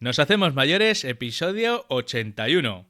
Nos hacemos mayores, episodio 81.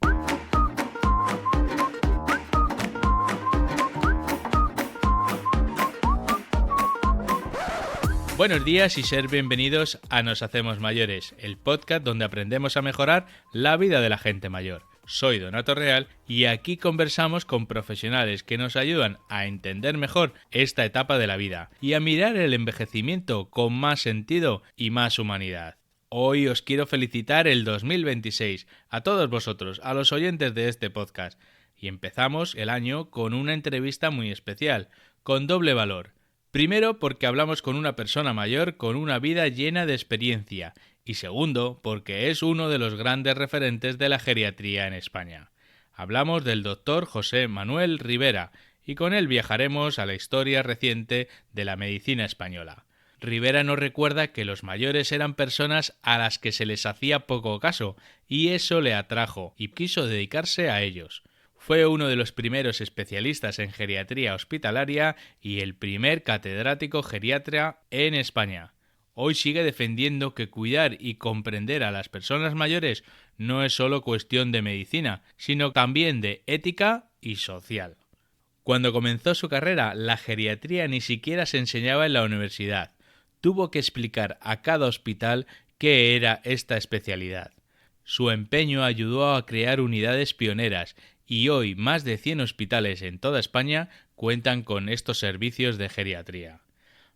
Buenos días y ser bienvenidos a Nos hacemos mayores, el podcast donde aprendemos a mejorar la vida de la gente mayor. Soy Donato Real y aquí conversamos con profesionales que nos ayudan a entender mejor esta etapa de la vida y a mirar el envejecimiento con más sentido y más humanidad. Hoy os quiero felicitar el 2026 a todos vosotros, a los oyentes de este podcast. Y empezamos el año con una entrevista muy especial, con doble valor. Primero, porque hablamos con una persona mayor con una vida llena de experiencia. Y segundo, porque es uno de los grandes referentes de la geriatría en España. Hablamos del doctor José Manuel Ribera, y con él viajaremos a la historia reciente de la medicina española. Ribera nos recuerda que los mayores eran personas a las que se les hacía poco caso, y eso le atrajo, y quiso dedicarse a ellos. Fue uno de los primeros especialistas en geriatría hospitalaria y el primer catedrático geriatra en España. Hoy sigue defendiendo que cuidar y comprender a las personas mayores no es solo cuestión de medicina, sino también de ética y social. Cuando comenzó su carrera, la geriatría ni siquiera se enseñaba en la universidad. Tuvo que explicar a cada hospital qué era esta especialidad. Su empeño ayudó a crear unidades pioneras y hoy más de 100 hospitales en toda España cuentan con estos servicios de geriatría.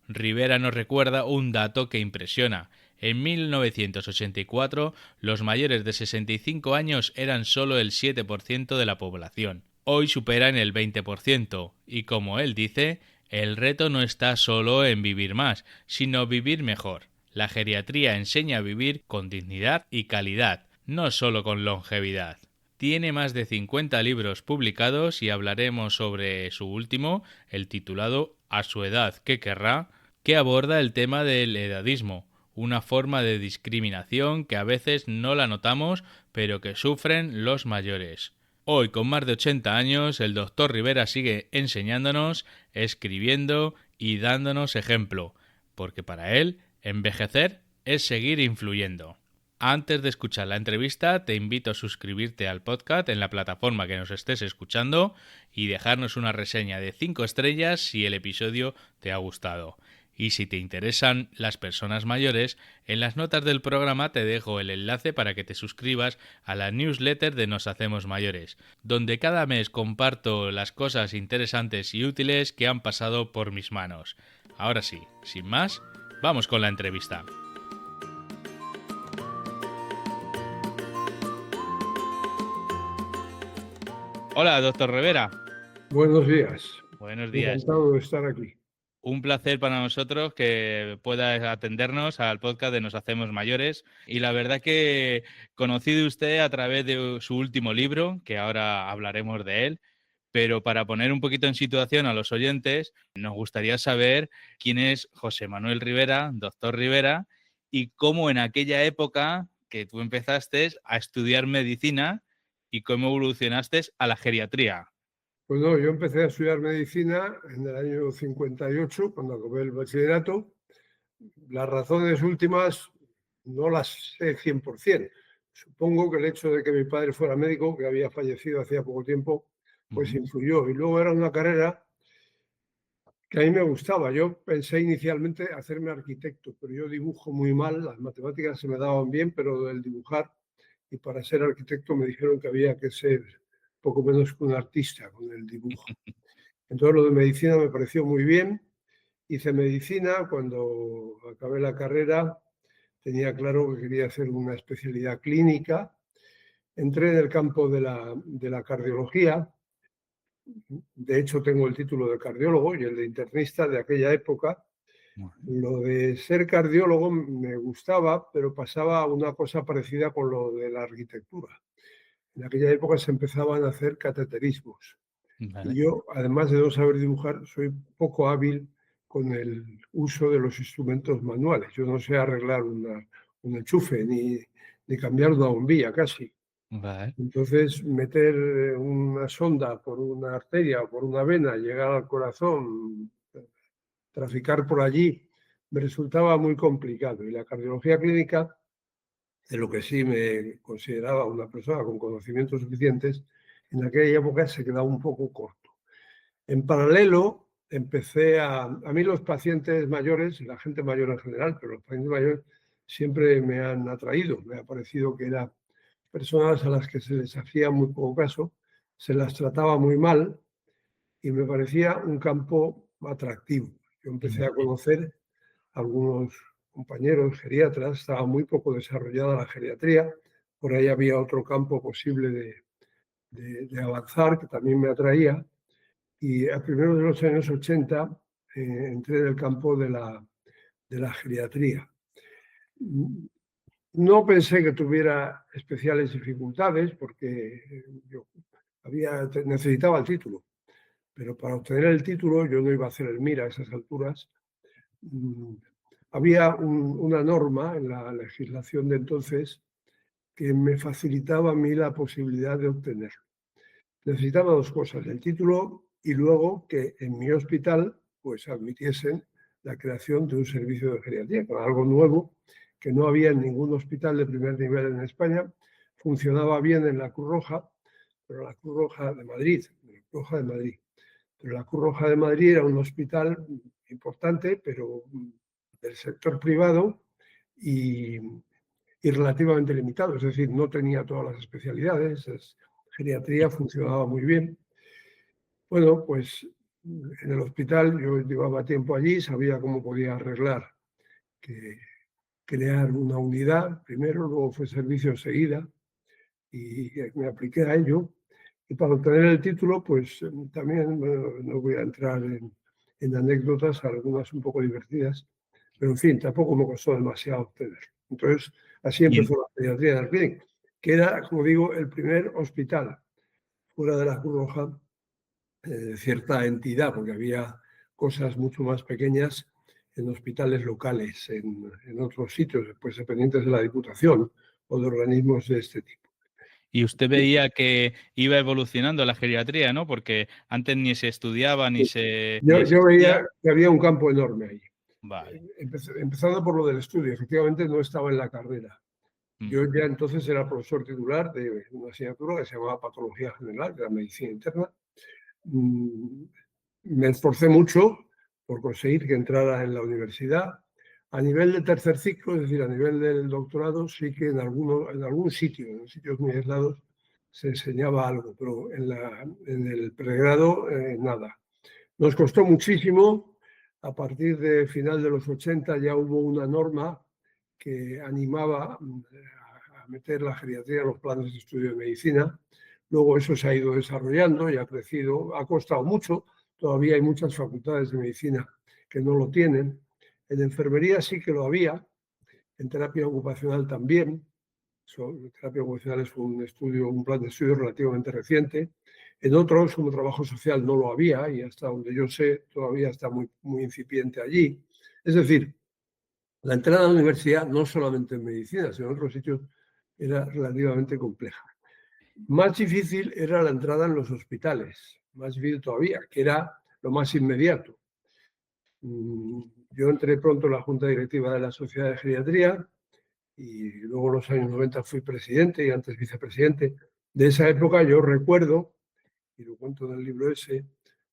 Ribera nos recuerda un dato que impresiona. En 1984, los mayores de 65 años eran solo el 7% de la población. Hoy superan el 20% y, como él dice, el reto no está solo en vivir más, sino vivir mejor. La geriatría enseña a vivir con dignidad y calidad, no solo con longevidad. Tiene más de 50 libros publicados y hablaremos sobre su último, el titulado A su edad, ¿qué querrá?, que aborda el tema del edadismo, una forma de discriminación que a veces no la notamos, pero que sufren los mayores. Hoy, con más de 80 años, el doctor Ribera sigue enseñándonos, escribiendo y dándonos ejemplo, porque para él, envejecer es seguir influyendo. Antes de escuchar la entrevista, te invito a suscribirte al podcast en la plataforma que nos estés escuchando y dejarnos una reseña de 5 estrellas si el episodio te ha gustado. Y si te interesan las personas mayores, en las notas del programa te dejo el enlace para que te suscribas a la newsletter de Nos Hacemos Mayores, donde cada mes comparto las cosas interesantes y útiles que han pasado por mis manos. Ahora sí, sin más, vamos con la entrevista. Hola, doctor Ribera. Buenos días. Buenos días. Encantado de estar aquí. Un placer para nosotros que puedas atendernos al podcast de Nos Hacemos Mayores. Y la verdad que conocí de usted a través de su último libro, que ahora hablaremos de él. Pero para poner un poquito en situación a los oyentes, nos gustaría saber quién es José Manuel Ribera, doctor Ribera, y cómo en aquella época que tú empezaste a estudiar medicina y cómo evolucionaste a la geriatría. Pues no, yo empecé a estudiar medicina en el año 58, cuando acabé el bachillerato. Las razones últimas no las sé 100%. Supongo que el hecho de que mi padre fuera médico, que había fallecido hacía poco tiempo, pues influyó. Y luego era una carrera que a mí me gustaba. Yo pensé inicialmente hacerme arquitecto, pero yo dibujo muy mal, las matemáticas se me daban bien, pero el dibujar, y para ser arquitecto me dijeron que había que ser poco menos que un artista con el dibujo. Entonces lo de medicina me pareció muy bien. Hice medicina, cuando acabé la carrera tenía claro que quería hacer una especialidad clínica. Entré en el campo de la cardiología. De hecho, tengo el título de cardiólogo y el de internista de aquella época. Lo de ser cardiólogo me gustaba, pero pasaba una cosa parecida con lo de la arquitectura. En aquella época se empezaban a hacer cateterismos. Vale. Y yo, además de no saber dibujar, soy poco hábil con el uso de los instrumentos manuales. Yo no sé arreglar un enchufe ni cambiar una bombilla casi. Vale. Entonces, meter una sonda por una arteria o por una vena, llegar al corazón, traficar por allí, me resultaba muy complicado. Y la cardiología clínica de lo que sí me consideraba una persona con conocimientos suficientes, en aquella época se quedaba un poco corto. En paralelo, empecé a mí los pacientes mayores, la gente mayor en general, pero los pacientes mayores siempre me han atraído. Me ha parecido que eran personas a las que se les hacía muy poco caso, se las trataba muy mal y me parecía un campo atractivo. Yo empecé a conocer a algunos compañeros geriatras, estaba muy poco desarrollada la geriatría, por ahí había otro campo posible de avanzar que también me atraía. Y a primeros de los años 80 entré en el campo de la geriatría. No pensé que tuviera especiales dificultades porque yo necesitaba el título, pero para obtener el título yo no iba a hacer el MIR a esas alturas. Había una norma en la legislación de entonces que me facilitaba a mí la posibilidad de obtenerlo. Necesitaba dos cosas, el título y luego que en mi hospital pues admitiesen la creación de un servicio de geriatría, que era algo nuevo, que no había en ningún hospital de primer nivel en España. Funcionaba bien en la Cruz Roja, pero la Cruz Roja de Madrid, Pero la Cruz Roja de Madrid era un hospital importante, pero del sector privado y relativamente limitado, es decir, no tenía todas las especialidades, geriatría funcionaba muy bien. Bueno, pues en el hospital yo llevaba tiempo allí, sabía cómo podía arreglar que crear una unidad primero, luego fue servicio enseguida y me apliqué a ello. Y para obtener el título, pues también no voy a entrar en anécdotas, algunas un poco divertidas, pero en fin, tampoco me costó demasiado obtenerlo. Entonces, así empezó la pediatría del Clinic, que era, como digo, el primer hospital fuera de la Cruz Roja de cierta entidad, porque había cosas mucho más pequeñas en hospitales locales, en otros sitios, pues dependientes de la Diputación o de organismos de este tipo. Y usted veía que iba evolucionando la geriatría, ¿no? Porque antes ni se estudiaba, ni Yo existía. veía que había un campo enorme ahí. Vale. Empezando por lo del estudio, efectivamente no estaba en la carrera. Yo ya entonces era profesor titular de una asignatura que se llamaba Patología General, que era Medicina Interna. Me esforcé mucho por conseguir que entrara en la universidad. A nivel de tercer ciclo, es decir, a nivel del doctorado, sí que en algún sitio, en sitios muy aislados, se enseñaba algo, pero en el pregrado nada. Nos costó muchísimo. A partir de final de los 80 ya hubo una norma que animaba a meter la geriatría en los planes de estudio de medicina. Luego eso se ha ido desarrollando y ha crecido, ha costado mucho. Todavía hay muchas facultades de medicina que no lo tienen. En enfermería sí que lo había, en terapia ocupacional también. Terapia ocupacional es un plan de estudio relativamente reciente. En otros, como trabajo social, no lo había y hasta donde yo sé todavía está muy, muy incipiente allí. Es decir, la entrada a la universidad, no solamente en medicina, sino en otros sitios, era relativamente compleja. Más difícil era la entrada en los hospitales, más difícil todavía, que era lo más inmediato. Yo entré pronto en la junta directiva de la Sociedad de Geriatría y luego en los años 90 fui presidente y antes vicepresidente. De esa época yo recuerdo, y lo cuento en el libro ese,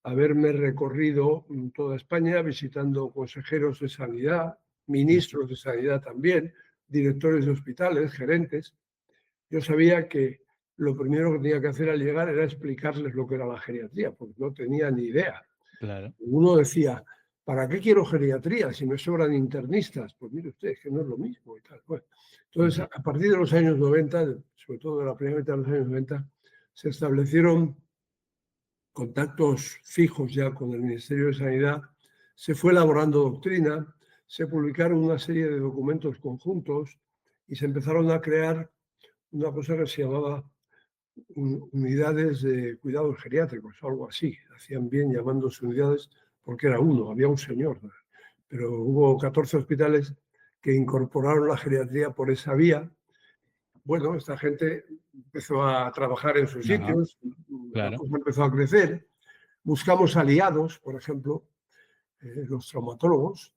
haberme recorrido toda España visitando consejeros de sanidad, ministros de sanidad también, directores de hospitales, gerentes. Yo sabía que lo primero que tenía que hacer al llegar era explicarles lo que era la geriatría, porque no tenía ni idea. Claro. Uno decía, ¿para qué quiero geriatría si me sobran internistas? Pues mire usted, es que no es lo mismo y tal. Bueno, entonces, a partir de los años 90, sobre todo de la primera mitad de los años 90, se establecieron contactos fijos ya con el Ministerio de Sanidad, se fue elaborando doctrina, se publicaron una serie de documentos conjuntos y se empezaron a crear una cosa que se llamaba unidades de cuidados geriátricos, algo así. Hacían bien llamándose unidades porque era uno, había un señor. Pero hubo 14 hospitales que incorporaron la geriatría por esa vía. Bueno, esta gente empezó a trabajar en sus sitios, la cosa empezó a crecer. Buscamos aliados, por ejemplo, los traumatólogos,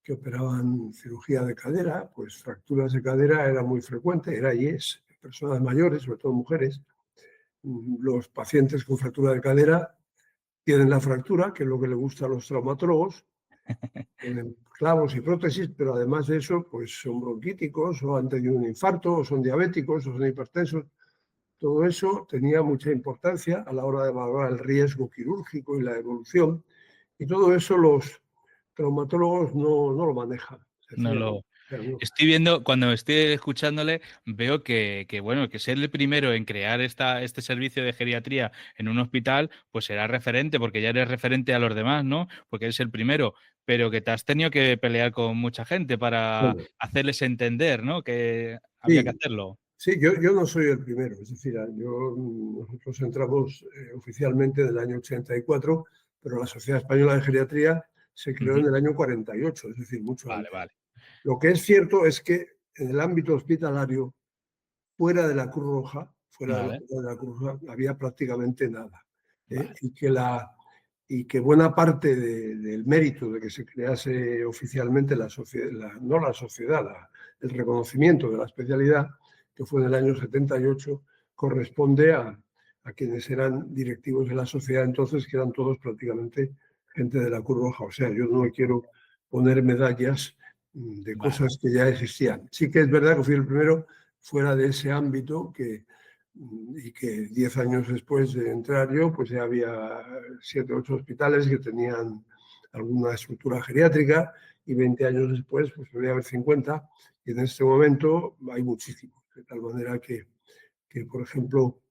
que operaban cirugía de cadera, pues fracturas de cadera era muy frecuente, era y es, en personas mayores, sobre todo mujeres. Los pacientes con fractura de cadera tienen la fractura, que es lo que le gusta a los traumatólogos, tienen clavos y prótesis, pero además de eso, pues son bronquíticos, o han tenido un infarto, o son diabéticos, o son hipertensos. Todo eso tenía mucha importancia a la hora de valorar el riesgo quirúrgico y la evolución, y todo eso los traumatólogos no lo manejan, No sencillamente. lo estoy viendo, cuando estoy escuchándole, veo que bueno, que ser el primero en crear este servicio de geriatría en un hospital, pues será referente, porque ya eres referente a los demás, ¿no? Porque eres el primero, pero que te has tenido que pelear con mucha gente para Bueno, hacerles entender, ¿no? Que había que sí, hacerlo. sí, yo no soy el primero, es decir, nosotros entramos oficialmente en el año 84, pero la Sociedad Española de Geriatría se creó Ujú. en el año 48, es decir, mucho Vale, antes. vale, Lo que es cierto es que en el ámbito hospitalario, fuera de la Cruz Roja, fuera del vale, Hospital de la Cruz Roja, había prácticamente nada. ¿Eh? vale. Y que buena parte del mérito de que se crease oficialmente la sociedad, no la sociedad, el reconocimiento de la especialidad, que fue en el año 78, corresponde a quienes eran directivos de la sociedad entonces, que eran todos prácticamente gente de la Cruz Roja. O sea, yo no me quiero poner medallas de Vale, cosas que ya existían. Sí que es verdad que fui el primero fuera de ese ámbito y que 10 años después de entrar yo, pues ya había 7 o 8 hospitales que tenían alguna estructura geriátrica, y 20 años después pues podría haber 50, y en este momento hay muchísimos. De tal manera que por ejemplo,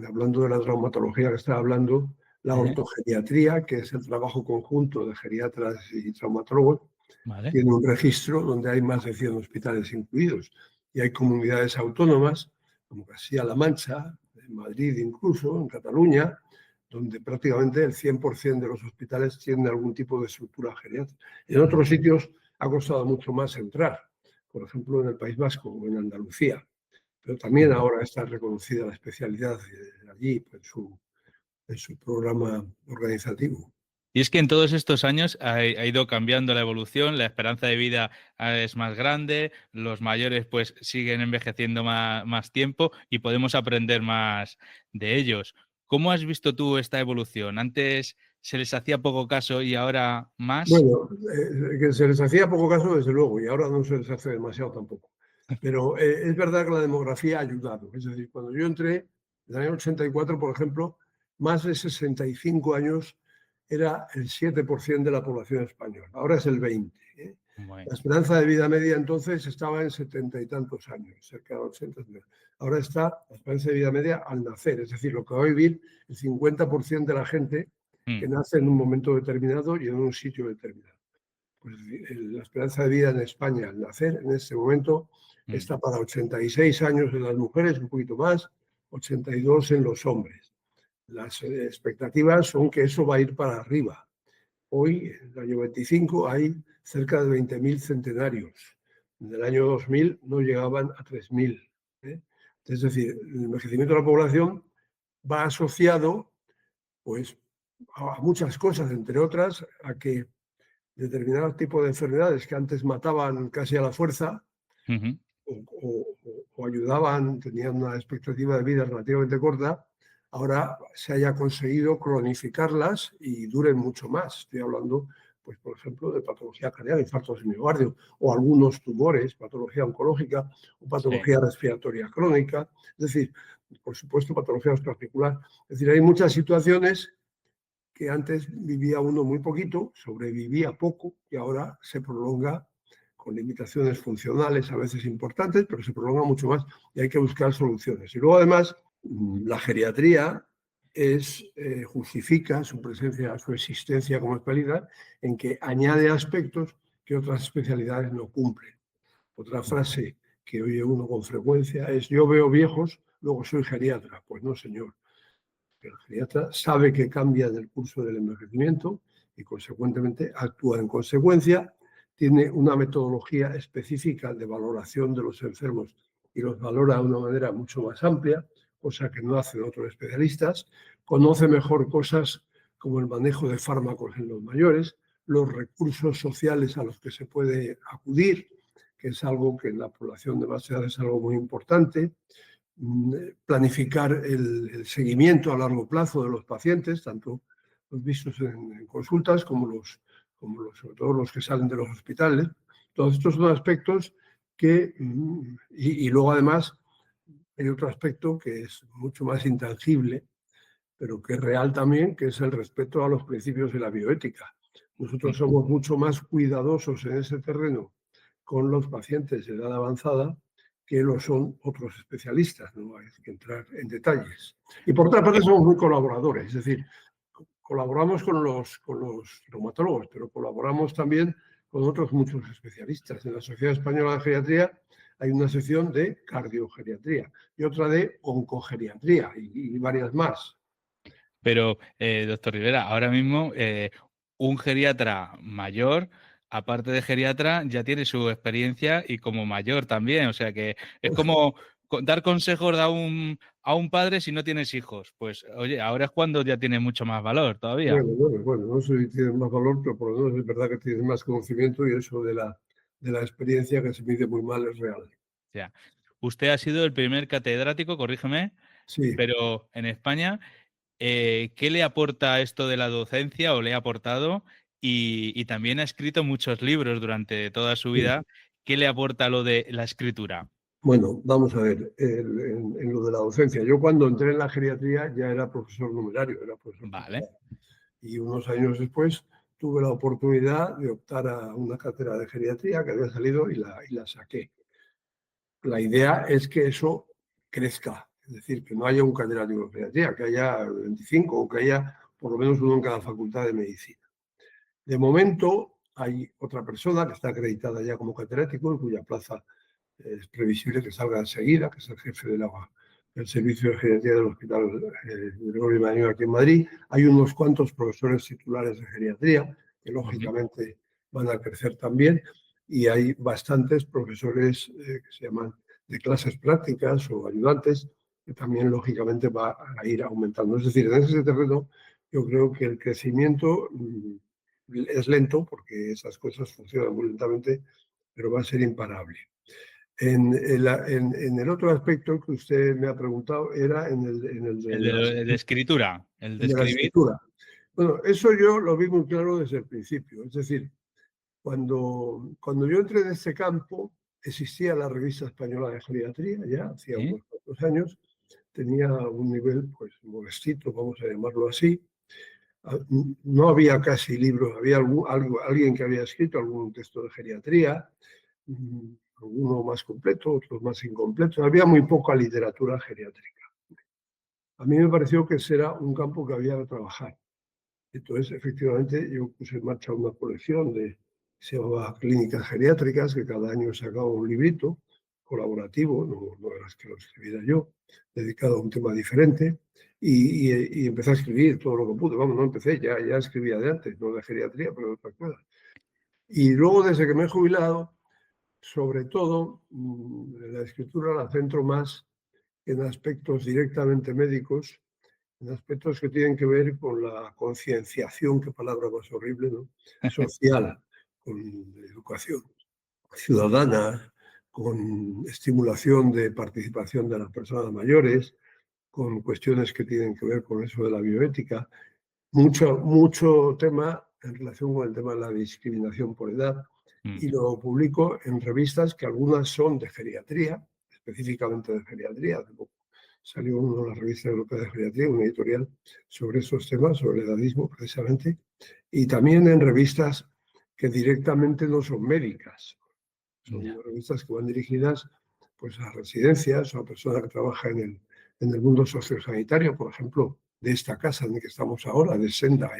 hablando de la traumatología que estaba hablando, la ¿eh? ortogeriatría, que es el trabajo conjunto de geriatras y traumatólogos, Vale, tiene un registro donde hay más de 100 hospitales incluidos, y hay comunidades autónomas como Castilla-La Mancha, en Madrid incluso, en Cataluña, donde prácticamente el 100% de los hospitales tienen algún tipo de estructura geriátrica. En otros sitios ha costado mucho más entrar, por ejemplo en el País Vasco o en Andalucía, pero también ahora está reconocida la especialidad allí en su programa organizativo. y es que en todos estos años ha ido cambiando la evolución, la esperanza de vida es más grande, los mayores pues siguen envejeciendo más tiempo y podemos aprender más de ellos. ¿Cómo has visto tú esta evolución? Antes se les hacía poco caso y ahora más. Bueno, que se les hacía poco caso, desde luego, y ahora no se les hace demasiado tampoco. Pero es verdad que la demografía ha ayudado. Es decir, cuando yo entré, en el año 84, por ejemplo, más de 65 años era el 7% de la población española. Ahora es el 20%. ¿Eh? La Bueno, esperanza de vida media entonces estaba en 70 y tantos años, cerca de 80. Ahora está la esperanza de vida media al nacer, es decir, lo que va a vivir el 50% de la gente que nace en un momento determinado y en un sitio determinado. Pues la esperanza de vida en España al nacer en este momento está para 86 años en las mujeres, un poquito más, 82 en los hombres. Las expectativas son que eso va a ir para arriba. Hoy, en el año 25, hay cerca de 20.000 centenarios. En el año 2000 no llegaban a 3.000. ¿Eh? Es decir, el envejecimiento de la población va asociado pues, a muchas cosas, entre otras, a que determinados tipos de enfermedades que antes mataban casi a la fuerza ujú, o ayudaban, tenían una expectativa de vida relativamente corta, ahora se haya conseguido cronificarlas y duren mucho más. Estoy hablando, pues, por ejemplo, de patología cardíaca, infartos de miocardio, o algunos tumores, patología oncológica o sí, patología respiratoria crónica, es decir, por supuesto, patología particular. Es decir, hay muchas situaciones que antes vivía uno muy poquito, sobrevivía poco, y ahora se prolonga con limitaciones funcionales a veces importantes, pero se prolonga mucho más y hay que buscar soluciones. Y luego además la geriatría justifica su presencia, su existencia como especialidad en que añade aspectos que otras especialidades no cumplen. Otra frase que oye uno con frecuencia es: yo veo viejos, luego soy geriatra. Pues no, señor. El geriatra sabe que cambia en el curso del envejecimiento y, consecuentemente, actúa en consecuencia. Tiene una metodología específica de valoración de los enfermos y los valora de una manera mucho más amplia, cosa que no hacen otros especialistas. Conoce mejor cosas como el manejo de fármacos en los mayores, los recursos sociales a los que se puede acudir, que es algo que en la población de base de edad es algo muy importante, planificar el seguimiento a largo plazo de los pacientes, tanto los vistos en consultas como sobre todo los que salen de los hospitales. Todos estos son aspectos que, y luego además hay otro aspecto que es mucho más intangible, pero que es real también, que es el respeto a los principios de la bioética. Nosotros somos mucho más cuidadosos en ese terreno con los pacientes de edad avanzada que lo son otros especialistas, no hay que entrar en detalles. Y por otra parte somos muy colaboradores, es decir, colaboramos con los reumatólogos, pero colaboramos también con otros muchos especialistas. En la Sociedad Española de Geriatría hay una sección de cardiogeriatría y otra de oncogeriatría y varias más. Pero, doctor Rivera, ahora mismo un geriatra mayor, aparte de geriatra, ya tiene su experiencia y como mayor también. O sea que es como dar consejos a un padre si no tienes hijos. Pues, oye, ahora es cuando ya tiene mucho más valor todavía. Bueno, no sé si tienes más valor, pero por lo menos es verdad que tienes más conocimiento y eso de la experiencia que se mide muy mal es real. O sea, usted ha sido el primer catedrático, corrígeme, Sí. pero en España, ¿qué le aporta esto de la docencia o le ha aportado? Y también ha escrito muchos libros durante toda su Sí. vida. ¿Qué le aporta lo de la escritura? Bueno, vamos a ver, en lo de la docencia. Yo cuando entré en la geriatría ya era profesor numerario, era profesor Vale. titular. Y unos años después tuve la oportunidad de optar a una cátedra de geriatría que había salido y la saqué. La idea es que eso crezca, es decir, que no haya un catedrático de geriatría, que haya 25 o que haya por lo menos uno en cada facultad de medicina. De momento hay otra persona que está acreditada ya como catedrático, en cuya plaza es previsible que salga enseguida, que es el jefe del servicio de geriatría del Hospital Gregorio Marañón aquí en Madrid. Hay unos cuantos profesores titulares de geriatría que lógicamente van a crecer también y hay bastantes profesores que se llaman de clases prácticas o ayudantes que también lógicamente va a ir aumentando. Es decir, en ese terreno yo creo que el crecimiento es lento porque esas cosas funcionan muy lentamente, pero va a ser imparable. En el otro aspecto que usted me ha preguntado era en el De escritura, el de de la escribir. escritura. Bueno, eso yo lo vi muy claro desde el principio. Es decir, cuando yo entré en este campo, existía la revista española de geriatría, ya hacía ¿Sí? unos cuantos años, tenía un nivel pues modestito, vamos a llamarlo así. No había casi libros, había alguien que había escrito algún texto de geriatría, algunos más completos, otros más incompletos. Había muy poca literatura geriátrica. A mí me pareció que ese era un campo que había que trabajar. Entonces, efectivamente, yo puse en marcha una colección que se llamaba Clínicas Geriátricas, que cada año sacaba un librito colaborativo, no era que lo escribiera yo, dedicado a un tema diferente, y empecé a escribir todo lo que pude. Vamos, no empecé, ya escribía de antes, no de geriatría, pero de otras cosas. Y luego, desde que me he jubilado, sobre todo, la escritura la centro más en aspectos directamente médicos, en aspectos que tienen que ver con la concienciación, qué palabra más horrible, ¿no? Social, con educación ciudadana, con estimulación de participación de las personas mayores, con cuestiones que tienen que ver con eso de la bioética. Mucho tema en relación con el tema de la discriminación por edad, y lo publico en revistas que algunas son de geriatría, específicamente de geriatría. Salió una de las revistas europeas de geriatría, una editorial sobre esos temas, sobre el edadismo precisamente, y también en revistas que directamente no son médicas. Son revistas que van dirigidas pues, a residencias o a personas que trabajan en el mundo sociosanitario, por ejemplo, de esta casa en la que estamos ahora, de Senda,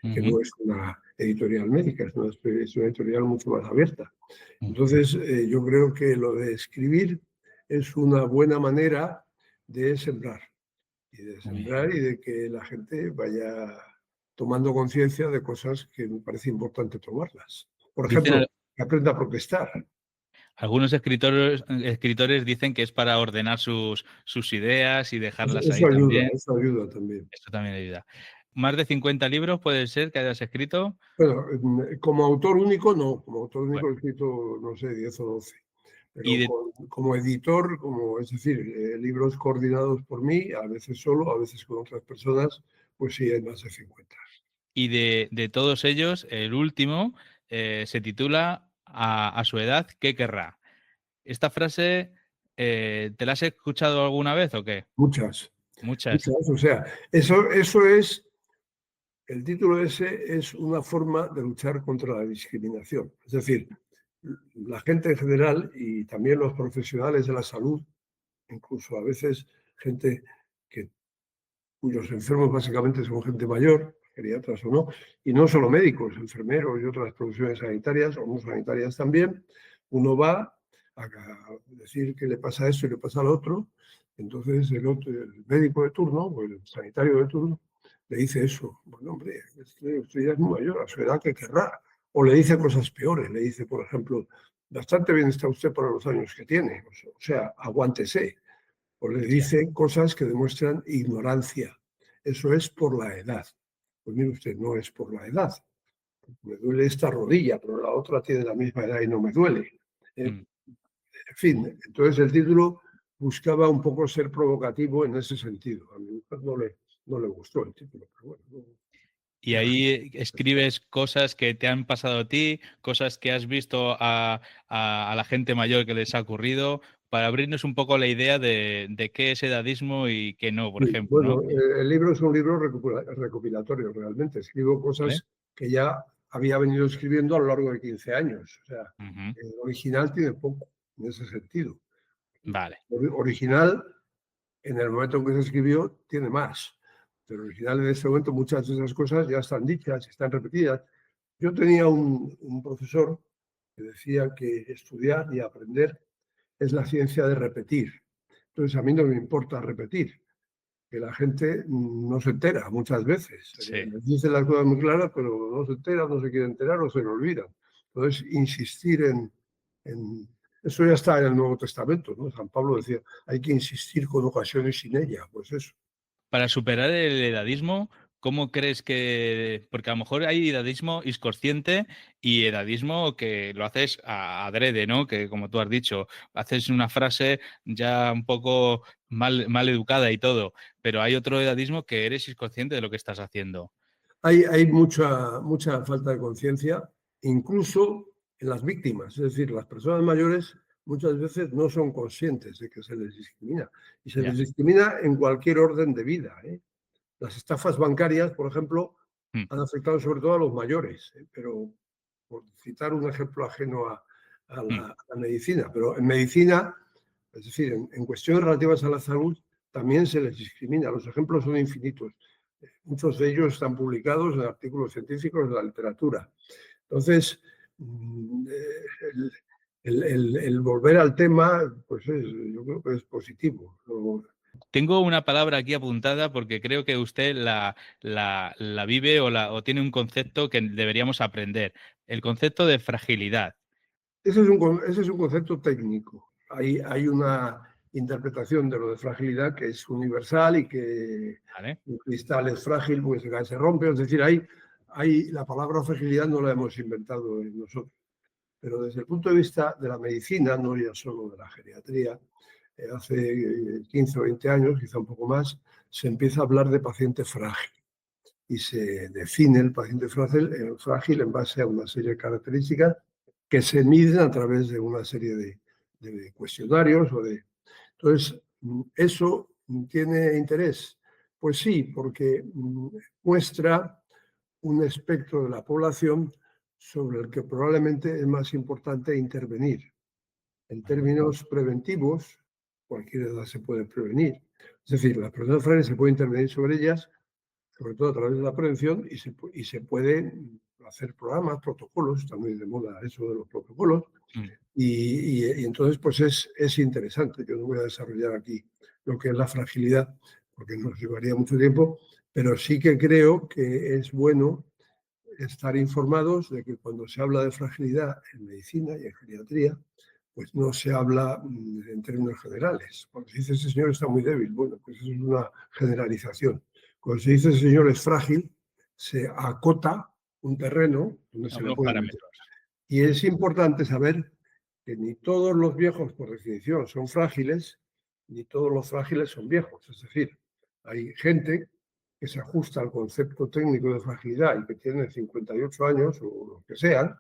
que no es una editorial médica, es una editorial mucho más abierta. Entonces, yo creo que lo de escribir es una buena manera de sembrar, y de que la gente vaya tomando conciencia de cosas que me parece importante tomarlas. Por Dicen, ejemplo, que aprenda a protestar. algunos escritores dicen que es para ordenar sus ideas y dejarlas ahí Eso también. ayuda también. Esto también ayuda. ¿Más de 50 libros puede ser que hayas escrito? Bueno, como autor único no, como autor Bueno, único he escrito, no sé, 10 o 12, y pero de, como editor, es decir, libros coordinados por mí, a veces solo, a veces con otras personas, pues sí, hay más de 50. de todos ellos, el último se titula a su edad, ¿qué querrá? Esta frase, ¿te la has escuchado alguna vez o qué? Muchas, Muchas. muchas, o sea, eso es, el título ese es una forma de luchar contra la discriminación. Es decir, la gente en general y también los profesionales de la salud, incluso a veces gente que, cuyos enfermos básicamente son gente mayor, geriatras o no, y no solo médicos, enfermeros y otras profesiones sanitarias o no sanitarias también, uno va a decir que le pasa eso y le pasa lo otro, entonces el médico de turno o el sanitario de turno le dice eso, bueno hombre, usted ya es muy mayor, a su edad que querrá, o le dice cosas peores, le dice, por ejemplo, bastante bien está usted para los años que tiene, o sea, aguántese, o le Ya. dicen cosas que demuestran ignorancia. Eso es por la edad. Pues mire usted, no es por la edad. Me duele esta rodilla, pero la otra tiene la misma edad y no me duele. Mm. En fin, entonces el título buscaba un poco ser provocativo en ese sentido. A mi mujer no le gustó el título, pero bueno, Y ya. ahí escribes cosas que te han pasado a ti, cosas que has visto a la gente mayor que les ha ocurrido, para abrirnos un poco la idea de qué es edadismo y qué no, por Sí, ejemplo, ¿no? bueno, el libro es un libro recopilatorio, realmente. Escribo ¿Vale? cosas que ya había venido escribiendo a lo largo de 15 años. O sea, Ujú. el original tiene poco en ese sentido. Vale. Original, en el momento en que se escribió, tiene más. Pero original en este momento, muchas de esas cosas ya están dichas, están repetidas. Yo tenía un profesor que decía que estudiar y aprender es la ciencia de repetir. Entonces, a mí no me importa repetir, que la gente no se entera muchas veces. Sí. Les dice las cosas muy claras, pero no se entera, no se quiere enterar o se le olvidan. Entonces, insistir en... Eso ya está en el Nuevo Testamento, ¿no? San Pablo decía, hay que insistir con ocasiones sin ella. Pues eso. Para superar el edadismo, ¿cómo crees que...? Porque a lo mejor hay edadismo inconsciente y edadismo que lo haces adrede, ¿no? Que como tú has dicho, haces una frase ya un poco mal educada y todo, pero hay otro edadismo que eres inconsciente de lo que estás haciendo. Hay mucha falta de conciencia, incluso en las víctimas. Es decir, las personas mayores muchas veces no son conscientes de que se les discrimina. Y se les Ya. discrimina en cualquier orden de vida, ¿eh? Las estafas bancarias, por ejemplo, Mm, han afectado sobre todo a los mayores, pero por citar un ejemplo ajeno a mm. la medicina, pero en medicina, es decir, en cuestiones relativas a la salud, también se les discrimina. Los ejemplos son infinitos. Muchos de ellos están publicados en artículos científicos de la literatura. Entonces, el volver al tema, pues yo creo que es positivo. Tengo una palabra aquí apuntada porque creo que usted la vive o tiene un concepto que deberíamos aprender. El concepto de fragilidad. Ese es un concepto técnico. Hay una interpretación de lo de fragilidad que es universal y que ¿Vale? un cristal es frágil, pues se rompe. Es decir, la palabra fragilidad no la hemos inventado nosotros. Pero desde el punto de vista de la medicina, no ya solo de la geriatría, hace 15 o 20 años, quizá un poco más, se empieza a hablar de paciente frágil y se define el paciente frágil en base a una serie de características que se miden a través de una serie de cuestionarios o de... Entonces, ¿eso tiene interés? Pues sí, porque muestra un espectro de la población sobre el que probablemente es más importante intervenir. En términos preventivos, cualquier edad se puede prevenir. Es decir, las personas frágiles se puede intervenir sobre ellas, sobre todo a través de la prevención, y se pueden hacer programas, protocolos, también de moda eso de los protocolos, Mm. y entonces pues es interesante. Yo no voy a desarrollar aquí lo que es la fragilidad, porque nos llevaría mucho tiempo, pero sí que creo que es bueno estar informados de que cuando se habla de fragilidad en medicina y en geriatría, pues no se habla en términos generales. Cuando se dice ese señor está muy débil, bueno, pues eso es una generalización. Cuando se dice el señor es frágil, se acota un terreno donde A se le unos puede meter. parámetros. Y es importante saber que ni todos los viejos, por definición, son frágiles, ni todos los frágiles son viejos. Es decir, hay gente que se ajusta al concepto técnico de fragilidad y que tiene 58 años o lo que sean,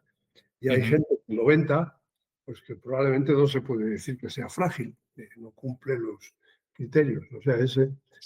y hay gente con 90, pues que probablemente no se puede decir que sea frágil, que no cumple los criterios. O sea, eso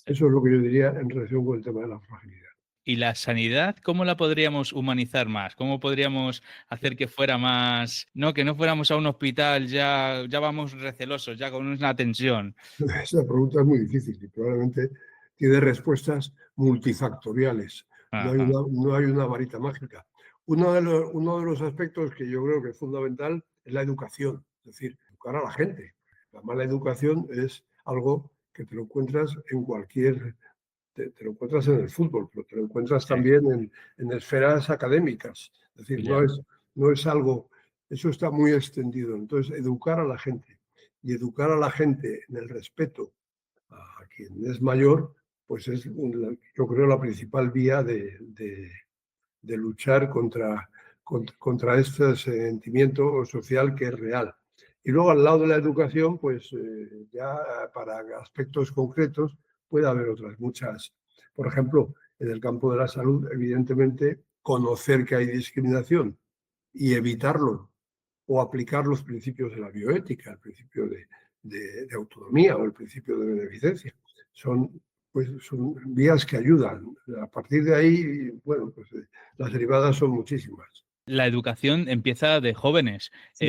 es lo que yo diría en relación con el tema de la fragilidad. ¿Y la sanidad cómo la podríamos humanizar más? ¿Cómo podríamos hacer que fuera más, no, que no fuéramos a un hospital ya vamos recelosos, ya con una tensión? Esa pregunta es muy difícil y probablemente tiene respuestas multifactoriales. Ajá, No hay una varita mágica. Uno de los aspectos que yo creo que es fundamental es la educación, es decir, educar a la gente. La mala educación es algo que te lo encuentras en cualquier, te lo encuentras en el fútbol, pero te lo encuentras sí, también en esferas académicas. Es decir, ya, no es algo, eso está muy extendido. Entonces, educar a la gente y educar a la gente en el respeto a quien es mayor, pues es, yo creo, la principal vía de luchar contra este sentimiento social que es real. Y luego al lado de la educación, pues ya para aspectos concretos puede haber otras muchas. Por ejemplo, en el campo de la salud, evidentemente, conocer que hay discriminación y evitarlo o aplicar los principios de la bioética, el principio de autonomía o el principio de beneficencia. Son vías que ayudan. A partir de ahí, bueno, pues las derivadas son muchísimas. la educación empieza de jóvenes. Sí,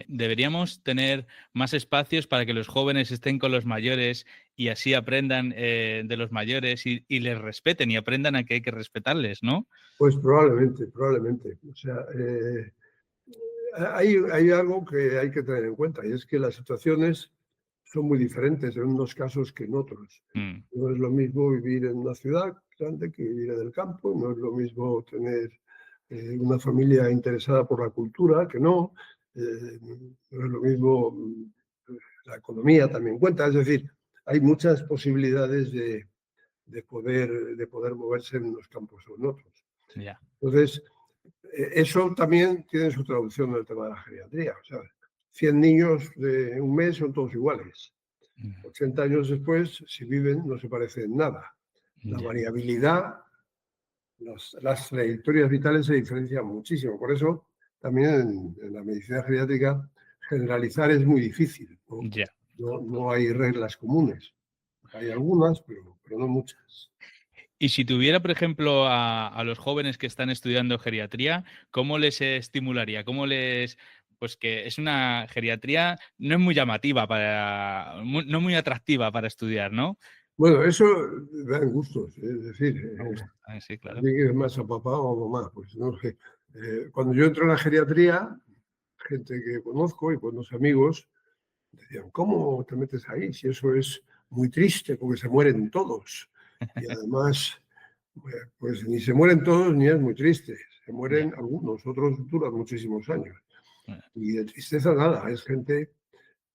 Deberíamos tener más espacios para que los jóvenes estén con los mayores y así aprendan de los mayores y les respeten y aprendan a que hay que respetarles, ¿no? pues probablemente, probablemente. O sea, hay algo que hay que tener en cuenta y es que las situaciones son muy diferentes en unos casos que en otros. Mm, No es lo mismo vivir en una ciudad grande que vivir en el campo, no es lo mismo tener una familia interesada por la cultura que no, no es lo mismo la economía también cuenta, es decir, hay muchas posibilidades de poder moverse en unos campos o en otros. ya. Entonces, eso también tiene su traducción en el tema de la geriatría. O sea, 100 niños de un mes son todos iguales. Mm, 80 años después, si viven, no se parecen en nada. La ya. variabilidad, las trayectorias vitales se diferencian muchísimo. Por eso, también en la medicina geriátrica, generalizar es muy difícil. Ya. No hay reglas comunes. Hay algunas, pero no muchas. Y si tuviera, por ejemplo, a los jóvenes que están estudiando geriatría, ¿cómo les estimularía? ¿Cómo les...? Pues que es una geriatría, no es muy llamativa no muy atractiva para estudiar, ¿no? Bueno, eso da en gustos. Es decir, Me gusta. Sí, claro. ¿alguien es más a papá o a mamá? Pues no sé. Cuando yo entré en la geriatría, gente que conozco y buenos amigos decían, ¿cómo te metes ahí? Si eso es muy triste, porque se mueren todos. Y además, pues ni se mueren todos ni es muy triste. Se Ya. mueren algunos, otros duran muchísimos años. Ya. Y de tristeza nada, es gente,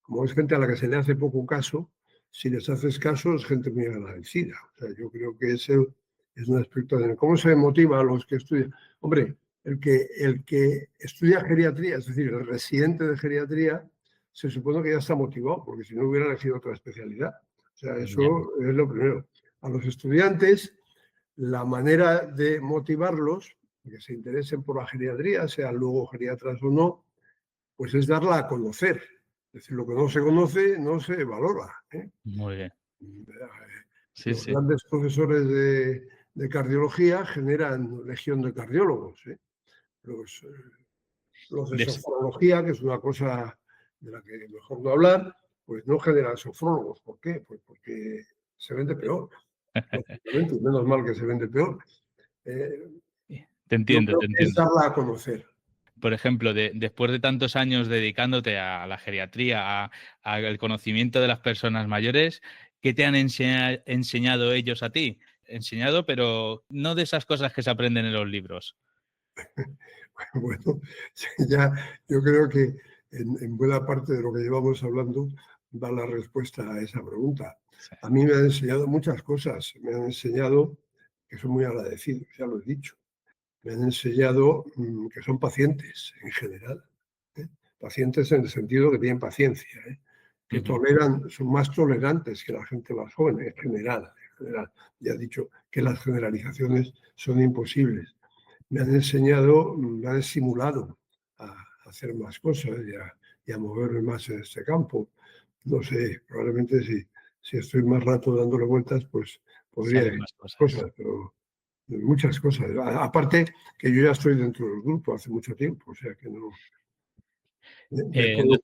como es gente a la que se le hace poco caso, si les haces caso es gente muy agradecida. O sea, yo creo que ese es un aspecto de cómo se motiva a los que estudian. Hombre, el que estudia geriatría, es decir, el residente de geriatría, se supone que ya está motivado, porque si no hubiera elegido otra especialidad. O sea, Ya. eso es lo primero. A los estudiantes, la manera de motivarlos, que se interesen por la geriatría, sean luego geriatras o no, pues es darla a conocer. Es decir, lo que no se conoce no se valora. ¿Eh? Muy bien. Sí, Los sí. grandes profesores de cardiología generan legión de cardiólogos. ¿Eh? Los, los de Des- sofrología, que es una cosa de la que mejor no hablar, pues no generan sofrólogos. ¿Por qué? Pues porque se vende peor. Lógicamente, menos mal que se vende peor. Eh, Te yo entiendo, creo te que es entiendo. darla a conocer. Por ejemplo, después de tantos años dedicándote a la geriatría, al conocimiento de las personas mayores, ¿qué te han enseñado ellos a ti? Enseñado, pero no de esas cosas que se aprenden en los libros. Bueno, ya yo creo que en buena parte de lo que llevamos hablando va la respuesta a esa pregunta. Sí. A mí me han enseñado muchas cosas. Me han enseñado que son muy agradecidos, ya lo he dicho. Me han enseñado que son pacientes en general, ¿eh? Pacientes en el sentido que tienen paciencia, ¿eh? Que toleran, son más tolerantes que la gente más joven en general. Ya he dicho que las generalizaciones son imposibles. Me han enseñado, me han estimulado a hacer más cosas y a moverme más en este campo. No sé, probablemente si estoy más rato dándole vueltas, pues podría Salen decir más cosas. cosas, pero muchas cosas. Aparte que yo ya estoy dentro del grupo hace mucho tiempo, o sea que no me puedo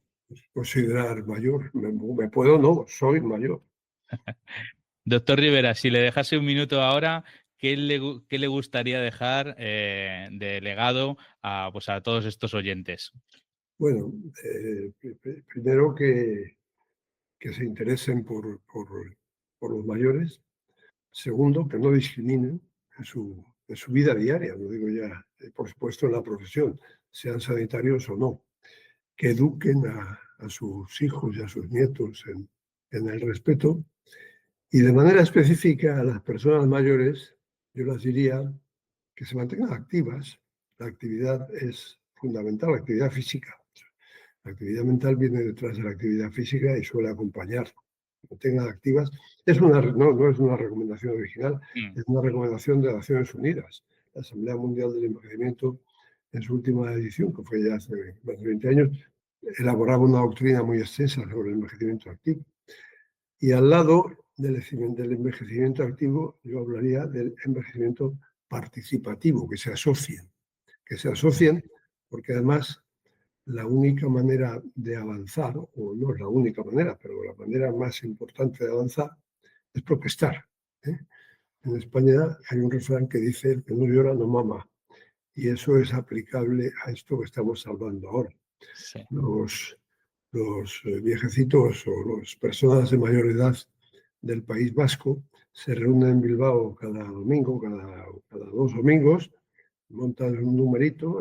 considerar mayor. Me puedo, no, soy mayor. Doctor Rivera, si le dejase un minuto ahora, ¿qué le gustaría dejar de legado pues a todos estos oyentes? Bueno, primero que se interesen por los mayores. Segundo, que no discriminen en su vida diaria, lo digo ya, por supuesto en la profesión, sean sanitarios o no. Que eduquen a sus hijos y a sus nietos en el respeto. Y de manera específica a las personas mayores, yo les diría que se mantengan activas. La actividad es fundamental, la actividad física. La actividad mental viene detrás de la actividad física y suele acompañar. Mantengan activas. No es una recomendación original, es una recomendación de Naciones Unidas. La Asamblea Mundial del Envejecimiento, en su última edición, que fue ya hace más de 20 años, elaboraba una doctrina muy extensa sobre el envejecimiento activo. Y al lado del envejecimiento activo, yo hablaría del envejecimiento participativo, que se asocien, porque además la única manera de avanzar, o no es la única manera, pero la manera más importante de avanzar es protestar, ¿eh? En España hay un refrán que dice: el que no llora no mama, y eso es aplicable a esto que estamos hablando ahora. Sí. Los viejecitos o las personas de mayor edad del País Vasco se reúnen en Bilbao cada domingo, cada 2 domingos, montan un numerito,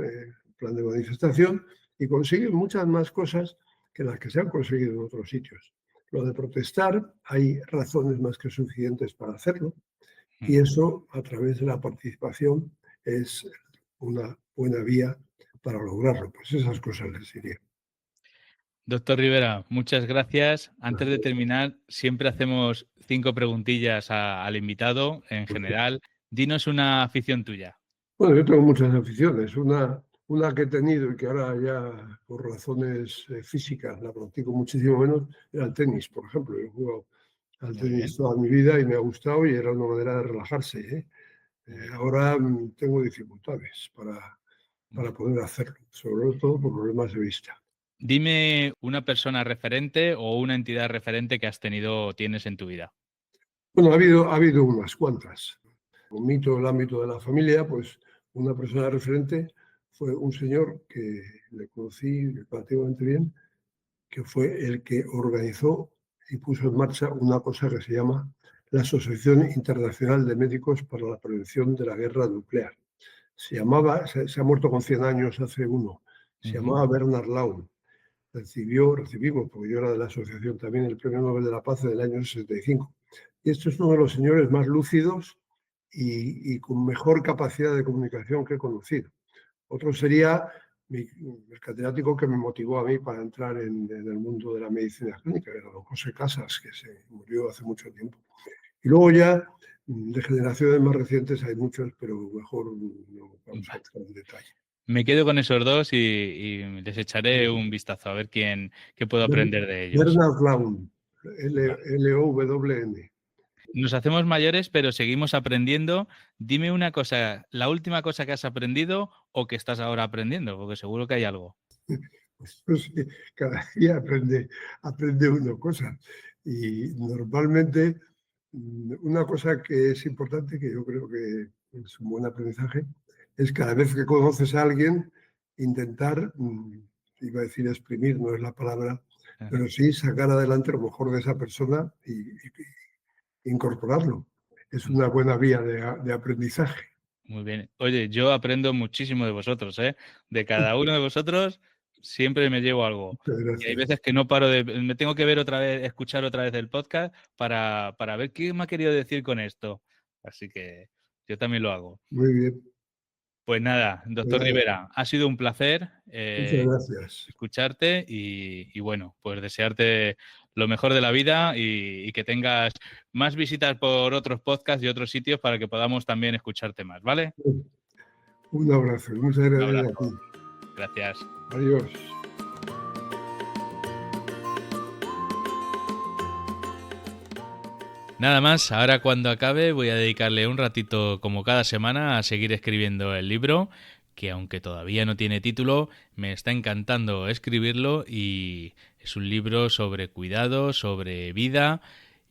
plan de manifestación, y consiguen muchas más cosas que las que se han conseguido en otros sitios. Lo de protestar, hay razones más que suficientes para hacerlo, y eso, a través de la participación, es una buena vía para lograrlo. Pues esas cosas les diría. Doctor Rivera, muchas gracias. Antes de terminar, siempre hacemos 5 preguntillas al invitado en general. Dinos una afición tuya. Bueno, yo tengo muchas aficiones. Una que he tenido y que ahora ya por razones físicas la practico muchísimo menos, era el tenis, por ejemplo. Yo he jugado al Muy bien. tenis toda mi vida y me ha gustado y era una manera de relajarse, ¿eh? Ahora tengo dificultades para poder hacerlo, sobre todo por problemas de vista. Dime una persona referente o una entidad referente que has tenido o tienes en tu vida. Bueno, ha habido unas cuantas. Omito el ámbito de la familia, pues una persona referente fue un señor que le conocí relativamente bien, que fue el que organizó y puso en marcha una cosa que se llama la Asociación Internacional de Médicos para la Prevención de la Guerra Nuclear. Se ha muerto con 100 años hace uno, se llamaba Bernard Laun. Recibimos, porque yo era de la asociación también, el Premio Nobel de la Paz del año 65. Y esto es uno de los señores más lúcidos y con mejor capacidad de comunicación que he conocido. Otro sería el catedrático que me motivó a mí para entrar en el mundo de la medicina clínica, que era don José Casas, que se murió hace mucho tiempo. Y luego ya, de generaciones más recientes hay muchos, pero mejor no vamos a entrar en detalle. Me quedo con esos dos y les echaré un vistazo a ver qué puedo aprender de ellos. Bernard Laun, Lown. Nos hacemos mayores, pero seguimos aprendiendo. Dime una cosa, la última cosa que has aprendido o que estás ahora aprendiendo, porque seguro que hay algo. Pues sí, cada día aprende uno cosas. Y normalmente una cosa que es importante, que yo creo que es un buen aprendizaje, es cada vez que conoces a alguien, intentar, iba a decir exprimir, no es la palabra, pero sí sacar adelante lo mejor de esa persona y incorporarlo. Es una buena vía de aprendizaje. Muy bien. Oye, yo aprendo muchísimo de vosotros, ¿eh? De cada uno de vosotros siempre me llevo algo. Muchas Y hay gracias. veces que no paro me tengo que ver otra vez, escuchar otra vez el podcast para ver qué me ha querido decir con esto. Así que yo también lo hago. Muy bien. Pues nada, doctor Nada, Rivera, ha sido un placer muchas gracias. escucharte y bueno, pues desearte lo mejor de la vida y que tengas más visitas por otros podcasts y otros sitios para que podamos también escucharte más, ¿vale? Un abrazo y muchas Un gracias a abrazo. ti. Gracias. Adiós. Nada más, ahora cuando acabe voy a dedicarle un ratito como cada semana a seguir escribiendo el libro, que aunque todavía no tiene título, me está encantando escribirlo y es un libro sobre cuidado, sobre vida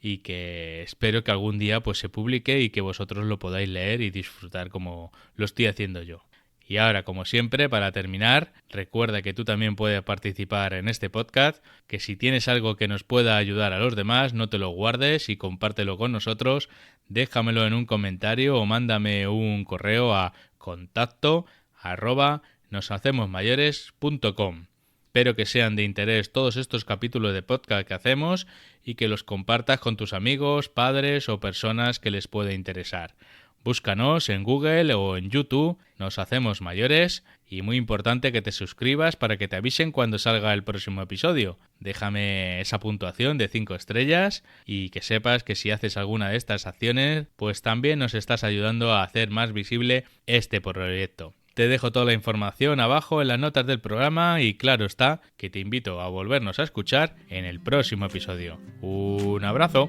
y que espero que algún día pues se publique y que vosotros lo podáis leer y disfrutar como lo estoy haciendo yo. Y ahora, como siempre, para terminar, recuerda que tú también puedes participar en este podcast, que si tienes algo que nos pueda ayudar a los demás, no te lo guardes y compártelo con nosotros, déjamelo en un comentario o mándame un correo a contacto@noshacemosmayores.com. Espero que sean de interés todos estos capítulos de podcast que hacemos y que los compartas con tus amigos, padres o personas que les pueda interesar. Búscanos en Google o en YouTube, Nos Hacemos Mayores, y muy importante que te suscribas para que te avisen cuando salga el próximo episodio. Déjame esa puntuación de 5 estrellas y que sepas que si haces alguna de estas acciones, pues también nos estás ayudando a hacer más visible este proyecto. Te dejo toda la información abajo en las notas del programa y claro está que te invito a volvernos a escuchar en el próximo episodio. ¡Un abrazo!